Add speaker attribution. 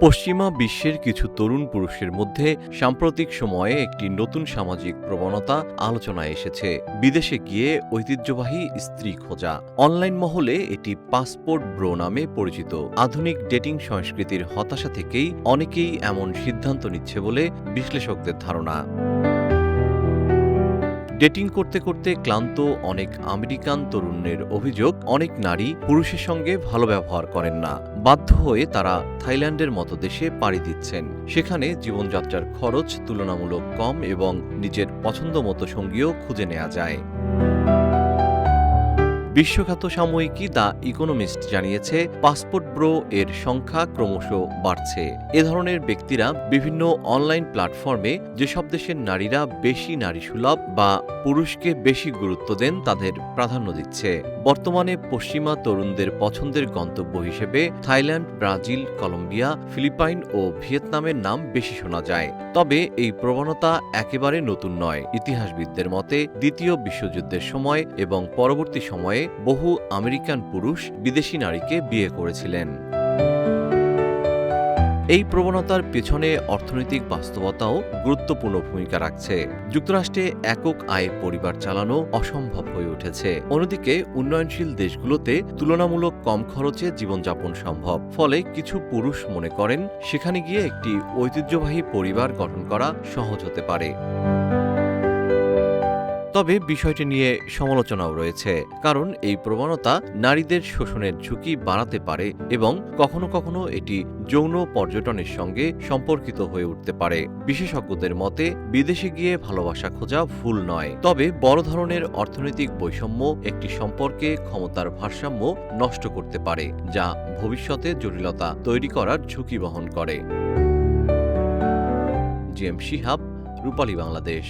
Speaker 1: পশ্চিমা বিশ্বের কিছু তরুণ পুরুষের মধ্যে সাম্প্রতিক সময়ে একটি নতুন সামাজিক প্রবণতা আলোচনায় এসেছে। বিদেশে গিয়ে ঐতিহ্যবাহী স্ত্রী খোঁজা। অনলাইন মহলে এটি পাসপোর্ট ব্রো নামে পরিচিত। আধুনিক ডেটিং সংস্কৃতির হতাশা থেকেই অনেকেই এমন সিদ্ধান্ত নিচ্ছে বলে বিশ্লেষকদের ধারণা। ডেটিং করতে করতে ক্লান্ত অনেক আমেরিকান তরুণের অভিযোগ, অনেক নারী পুরুষের সঙ্গে ভালো ব্যবহার করেন না। বাধ্য হয়ে তারা থাইল্যান্ডের মতো দেশে পাড়ি দিচ্ছেন। সেখানে জীবনযাত্রার খরচ তুলনামূলক কম এবং নিজের পছন্দমতো সঙ্গীও খুঁজে নেওয়া যায়। বিশ্বখ্যাত সাময়িকী দ্য ইকোনমিস্ট জানিয়েছে, পাসপোর্ট ব্রো এর সংখ্যা ক্রমশ বাড়ছে। এ ধরনের ব্যক্তিরা বিভিন্ন অনলাইন প্ল্যাটফর্মে যেসব দেশের নারীরা বেশি নারীসুলভ বা পুরুষকে বেশি গুরুত্ব দেন তাদের প্রাধান্য দিচ্ছে। বর্তমানে পশ্চিমা তরুণদের পছন্দের গন্তব্য হিসেবে থাইল্যান্ড, ব্রাজিল, কলম্বিয়া, ফিলিপাইন ও ভিয়েতনামের নাম বেশি শোনা যায়। তবে এই প্রবণতা একেবারে নতুন নয়। ইতিহাসবিদদের মতে দ্বিতীয় বিশ্বযুদ্ধের সময় এবং পরবর্তী সময়ে বহু আমেরিকান পুরুষ বিদেশি নারীকে বিয়ে করেছিলেন। এই প্রবণতার পেছনে অর্থনৈতিক বাস্তবতাও গুরুত্বপূর্ণ ভূমিকা রাখছে। যুক্তরাষ্ট্রে একক আয়ে পরিবার চালানো অসম্ভব হয়ে উঠেছে। অন্যদিকে উন্নয়নশীল দেশগুলোতে তুলনামূলক কম খরচে জীবনযাপন সম্ভব। ফলে কিছু পুরুষ মনে করেন সেখানে গিয়ে একটি ঐতিহ্যবাহী পরিবার গঠন করা সহজ হতে পারে। তবে বিষয়টি নিয়ে সমালোচনাও রয়েছে, কারণ এই প্রবণতা নারীদের শোষণের ঝুঁকি বাড়াতে পারে এবং কখনো কখনো এটি যৌন পর্যটনের সঙ্গে সম্পর্কিত হয়ে উঠতে পারে। বিশেষজ্ঞদের মতে বিদেশে গিয়ে ভালোবাসা খোঁজা ভুল নয়, তবে বড় ধরনের অর্থনৈতিক বৈষম্য একটি সম্পর্কে ক্ষমতার ভারসাম্য নষ্ট করতে পারে, যা ভবিষ্যতে জটিলতা তৈরি করার ঝুঁকি বহন করে। জিএম শিহাব, রূপালী বাংলাদেশ।